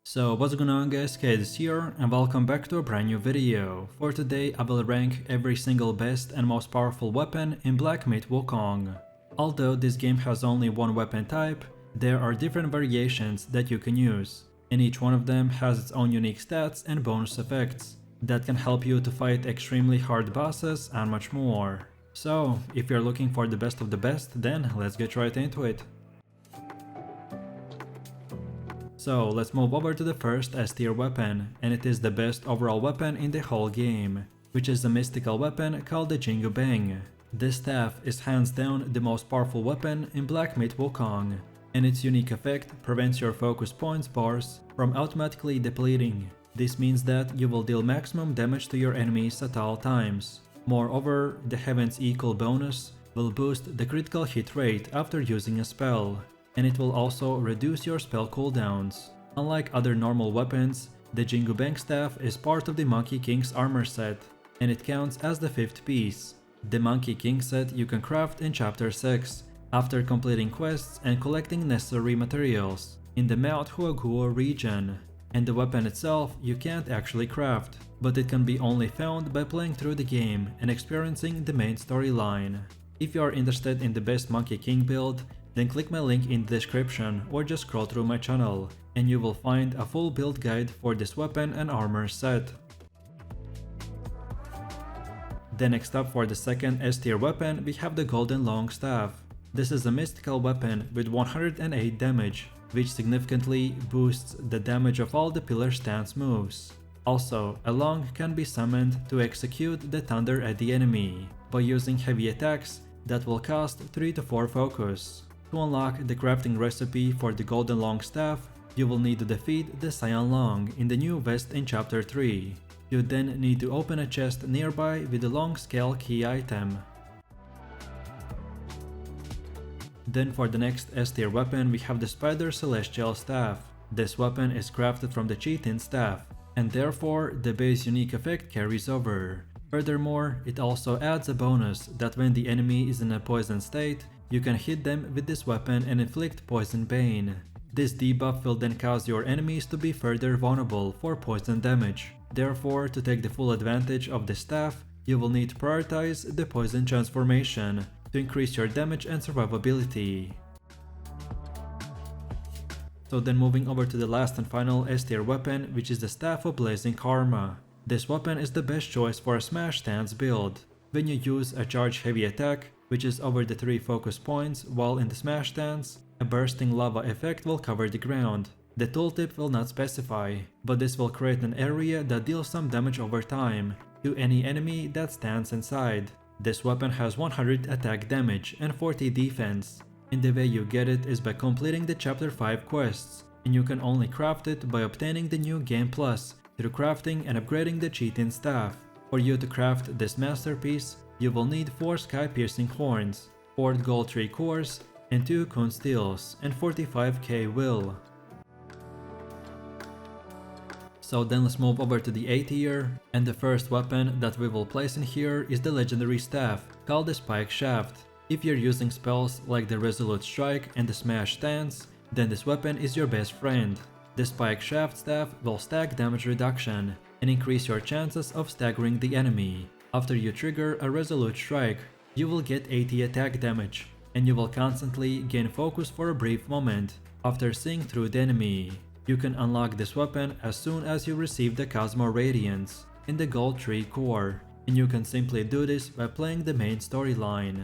So what's going on guys, Kids here and welcome back to a brand new video. For today I will rank every single best and most powerful weapon in Black Myth Wukong. Although this game has only one weapon type, there are different variations that you can use, and each one of them has its own unique stats and bonus effects that can help you to fight extremely hard bosses and much more. So if you're looking for the best of the best, then let's get right into it. So let's move over to the first S tier weapon, and it is the best overall weapon in the whole game, which is a mystical weapon called the Jingubang. This staff is hands down the most powerful weapon in Black Myth Wukong, and its unique effect prevents your focus points bars from automatically depleting. This means that you will deal maximum damage to your enemies at all times. Moreover, the Heaven's Equal bonus will boost the critical hit rate after using a spell, and it will also reduce your spell cooldowns. Unlike other normal weapons, the Jingubang staff is part of the Monkey King's armor set, and it counts as the 5th piece. The Monkey King set you can craft in chapter 6, after completing quests and collecting necessary materials in the Mount Huaguo region. And the weapon itself you can't actually craft, but it can be only found by playing through the game and experiencing the main storyline. If you are interested in the best Monkey King build, then click my link in the description or just scroll through my channel and you will find a full build guide for this weapon and armor set. Then next up, for the second S tier weapon, we have the Golden Long Staff. This is a mystical weapon with 108 damage, which significantly boosts the damage of all the pillar stance moves. Also, a long can be summoned to execute the thunder at the enemy by using heavy attacks that will cost 3 to 4 focus. To unlock the crafting recipe for the Golden Long Staff, you will need to defeat the Cyan Long in the new West in chapter 3. You then need to open a chest nearby with the long scale key item. Then for the next S tier weapon, we have the Spider Celestial Staff. This weapon is crafted from the Chitin staff, and therefore the base unique effect carries over. Furthermore, it also adds a bonus that when the enemy is in a poison state, you can hit them with this weapon and inflict poison bane. This debuff will then cause your enemies to be further vulnerable for poison damage. Therefore, to take the full advantage of this staff, you will need to prioritize the poison transformation to increase your damage and survivability. So then moving over to the last and final S tier weapon, which is the Staff of Blazing Karma. This weapon is the best choice for a smash stance build. When you use a charge heavy attack, which is over the 3 focus points while in the smash stance, a bursting lava effect will cover the ground. The tooltip will not specify, but this will create an area that deals some damage over time to any enemy that stands inside. This weapon has 100 attack damage and 40 defense, and the way you get it is by completing the chapter 5 quests, and you can only craft it by obtaining the new game plus through crafting and upgrading the Chitin staff. For you to craft this masterpiece, you will need 4 sky-piercing horns, 4 gold tree cores, and 2 Kun steels, and 45k will. So then let's move over to the A tier, and the first weapon that we will place in here is the legendary staff, called the Spikeshaft. If you're using spells like the Resolute Strike and the Smash Stance, then this weapon is your best friend. The Spikeshaft staff will stack damage reduction and increase your chances of staggering the enemy. After you trigger a Resolute Strike, you will get 80 attack damage, and you will constantly gain focus for a brief moment after seeing through the enemy. You can unlock this weapon as soon as you receive the Cosmo Radiance in the Gold Tree core, and you can simply do this by playing the main storyline.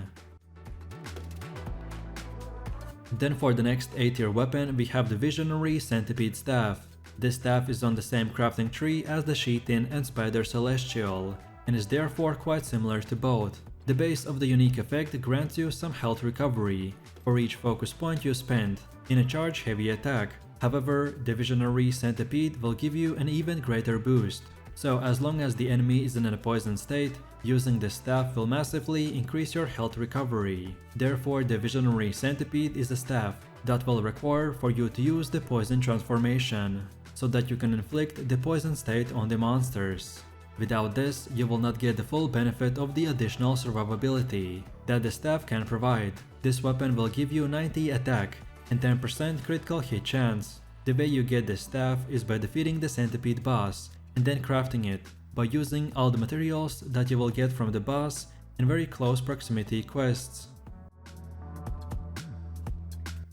Then for the next A tier weapon, we have the Visionary Centipede Staff. This staff is on the same crafting tree as the Chitin and Spider Celestial, and is therefore quite similar to both. The base of the unique effect grants you some health recovery for each focus point you spend in a charge heavy attack. However, the Visionary Centipede will give you an even greater boost. So as long as the enemy is in a poison state, using this staff will massively increase your health recovery. Therefore, the Visionary Centipede is a staff that will require for you to use the poison transformation, so that you can inflict the poison state on the monsters. Without this, you will not get the full benefit of the additional survivability that the staff can provide. This weapon will give you 90 attack and 10% critical hit chance, The way you get this staff is by defeating the centipede boss and then crafting it by using all the materials that you will get from the boss in very close proximity quests.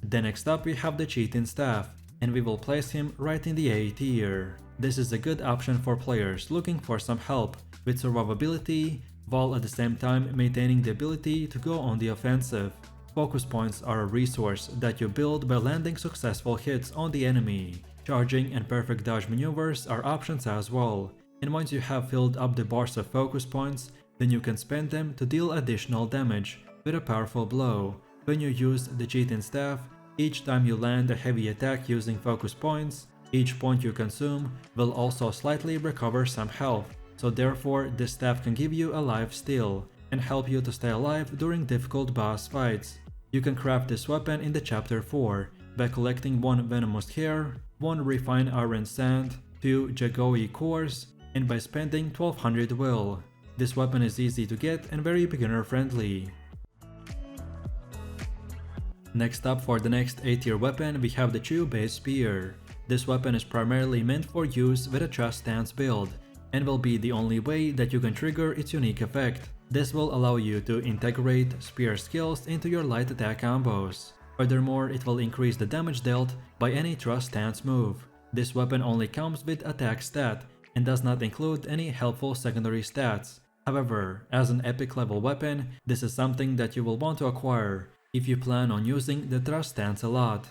Then next up we have the Chitin staff, and we will place him right in the A tier. This is a good option for players looking for some help with survivability, while at the same time maintaining the ability to go on the offensive. Focus points are a resource that you build by landing successful hits on the enemy. Charging and perfect dodge maneuvers are options as well, and once you have filled up the bars of focus points, then you can spend them to deal additional damage with a powerful blow. When you use the Chitin staff, each time you land a heavy attack using focus points, each point you consume will also slightly recover some health, so therefore this staff can give you a life steal and help you to stay alive during difficult boss fights. You can craft this weapon in the chapter 4 by collecting 1 venomous hair, 1 refined iron sand, 2 Jagoi cores, and by spending 1200 will. This weapon is easy to get and very beginner friendly. Next up, for the next A tier weapon, we have the Chew Base Spear. This weapon is primarily meant for use with a thrust stance build, and will be the only way that you can trigger its unique effect. This will allow you to integrate spear skills into your light attack combos. Furthermore, it will increase the damage dealt by any thrust stance move. This weapon only comes with attack stat and does not include any helpful secondary stats. However, as an epic level weapon, this is something that you will want to acquire if you plan on using the thrust stance a lot.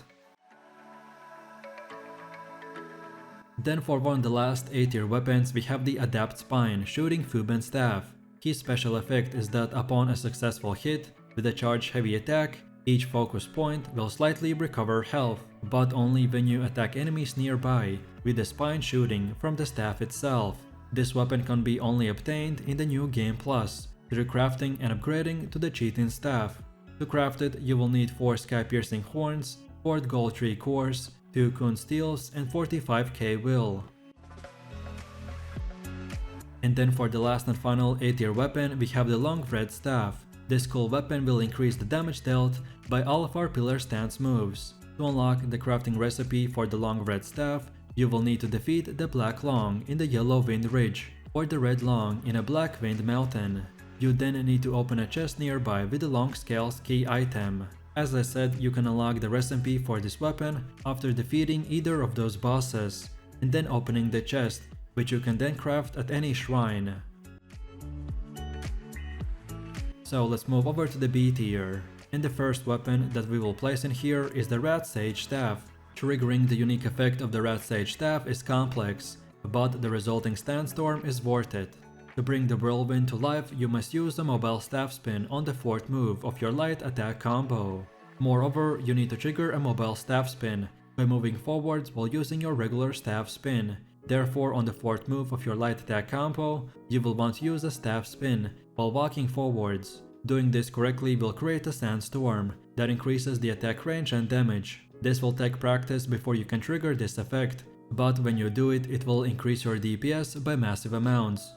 Then for one of the last A tier weapons, we have the Adept Spine Shooting Fuban Staff. His special effect is that upon a successful hit with a charged heavy attack, each focus point will slightly recover health, but only when you attack enemies nearby with the spine shooting from the staff itself. This weapon can be only obtained in the new Game Plus through crafting and upgrading to the Chitin staff. To craft it, you will need 4 sky-piercing horns, 4 gold tree cores, 2 Kun steels, and 45k will. And then for the last and final A tier weapon, we have the Loongwreathe staff. This cool weapon will increase the damage dealt by all of our pillar stance moves. To unlock the crafting recipe for the Loongwreathe staff, you will need to defeat the Black Loong in the Yellow Wind Ridge, or the Red Loong in a Black Wind Mountain. You then need to open a chest nearby with the Long Scales key item. As I said, you can unlock the recipe for this weapon after defeating either of those bosses, and then opening the chest, which you can then craft at any shrine. So let's move over to the B tier, and the first weapon that we will place in here is the Rat Sage Staff. Triggering the unique effect of the Rat Sage Staff is complex, but the resulting Sandstorm is worth it. To bring the Whirlwind to life, you must use a mobile staff spin on the 4th move of your light attack combo. Moreover, you need to trigger a mobile staff spin by moving forwards while using your regular staff spin. Therefore, on the 4th move of your light attack combo, you will want to use a staff spin while walking forwards. Doing this correctly will create a Sandstorm that increases the attack range and damage. This will take practice before you can trigger this effect, but when you do it, it will increase your DPS by massive amounts.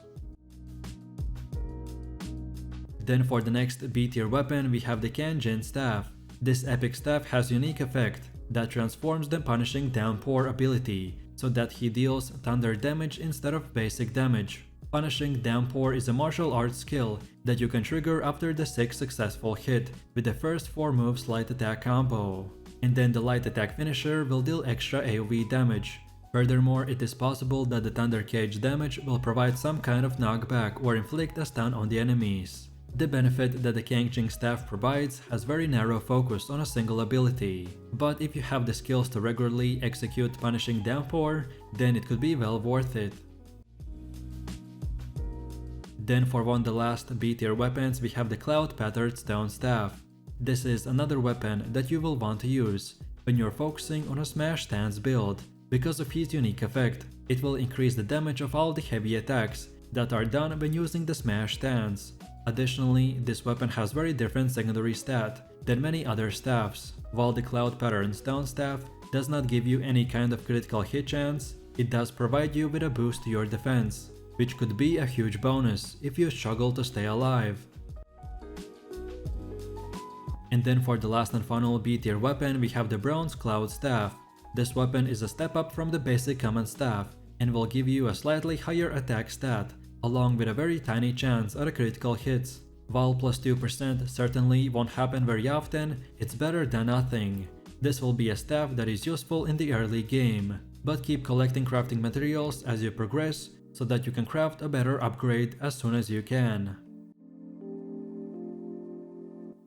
Then for the next B tier weapon, we have the Kang staff. This epic staff has unique effect that transforms the Punishing Downpour ability so that he deals thunder damage instead of basic damage. Punishing Downpour is a martial arts skill that you can trigger after the 6th successful hit with the first 4 moves light attack combo. And then the light attack finisher will deal extra AoE damage. Furthermore, it is possible that the Thunder Cage damage will provide some kind of knockback or inflict a stun on the enemies. The benefit that the Kang staff provides has very narrow focus on a single ability, but if you have the skills to regularly execute Punishing Downpour, then it could be well worth it. Then for one of the last B tier weapons, we have the Cloud Patterned Stone Staff. This is another weapon that you will want to use when you're focusing on a smash stance build. Because of his unique effect, it will increase the damage of all the heavy attacks that are done when using the smash stance. Additionally, this weapon has very different secondary stat than many other staffs. While the Cloud Pattern Stone Staff does not give you any kind of critical hit chance, it does provide you with a boost to your defense, which could be a huge bonus if you struggle to stay alive. And then for the last and final B tier weapon, we have the Bronze Cloud Staff. This weapon is a step up from the basic common staff and will give you a slightly higher attack stat, along with a very tiny chance at a critical hits. While plus 2% certainly won't happen very often, it's better than nothing. This will be a staff that is useful in the early game, but keep collecting crafting materials as you progress so that you can craft a better upgrade as soon as you can.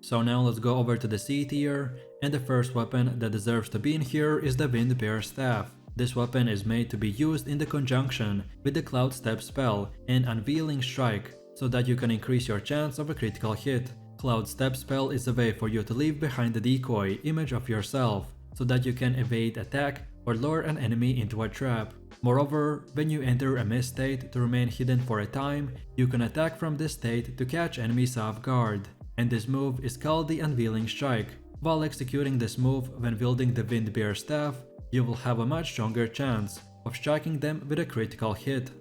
So now let's go over to the C tier, and the first weapon that deserves to be in here is the Wind Bear Staff. This weapon is made to be used in the conjunction with the Cloud Step spell and Unveiling Strike, so that you can increase your chance of a critical hit. Cloud Step spell is a way for you to leave behind the decoy image of yourself, so that you can evade attack or lure an enemy into a trap. Moreover, when you enter a mist state to remain hidden for a time, you can attack from this state to catch enemies off guard, and this move is called the Unveiling Strike. While executing this move when wielding the Wind Bear Staff, you will have a much stronger chance of striking them with a critical hit.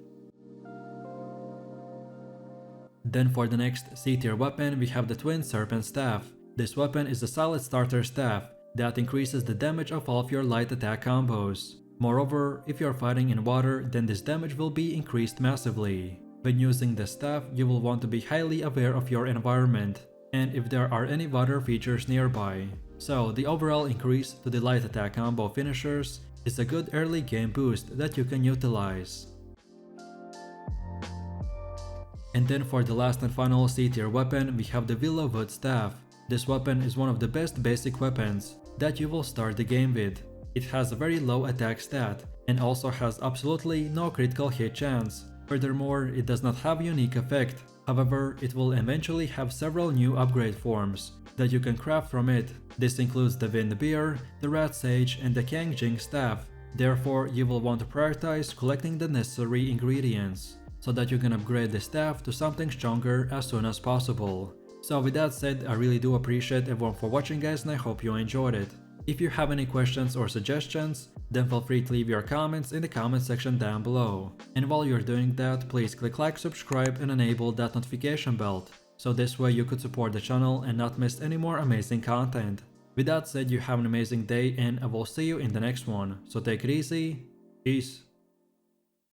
Then for the next C tier weapon we have the Twin Serpent Staff. This weapon is a solid starter staff that increases the damage of all of your light attack combos. Moreover, if you're fighting in water, then this damage will be increased massively. When using the staff, you will want to be highly aware of your environment and if there are any water features nearby. So the overall increase to the light attack combo finishers is a good early game boost that you can utilize. And then for the last and final C tier weapon we have the Willow Wood Staff. This weapon is one of the best basic weapons that you will start the game with. It has a very low attack stat and also has absolutely no critical hit chance. Furthermore, it does not have unique effect. However, it will eventually have several new upgrade forms that you can craft from it. This includes the Wind Bear, the Rat Sage and the Kang Staff. Therefore, you will want to prioritize collecting the necessary ingredients so that you can upgrade the staff to something stronger as soon as possible. So with that said, I really do appreciate everyone for watching guys, and I hope you enjoyed it. If you have any questions or suggestions, then feel free to leave your comments in the comment section down below. And while you're doing that, please click like, subscribe and enable that notification bell, so this way you could support the channel and not miss any more amazing content. With that said, you have an amazing day and I will see you in the next one. So take it easy, peace.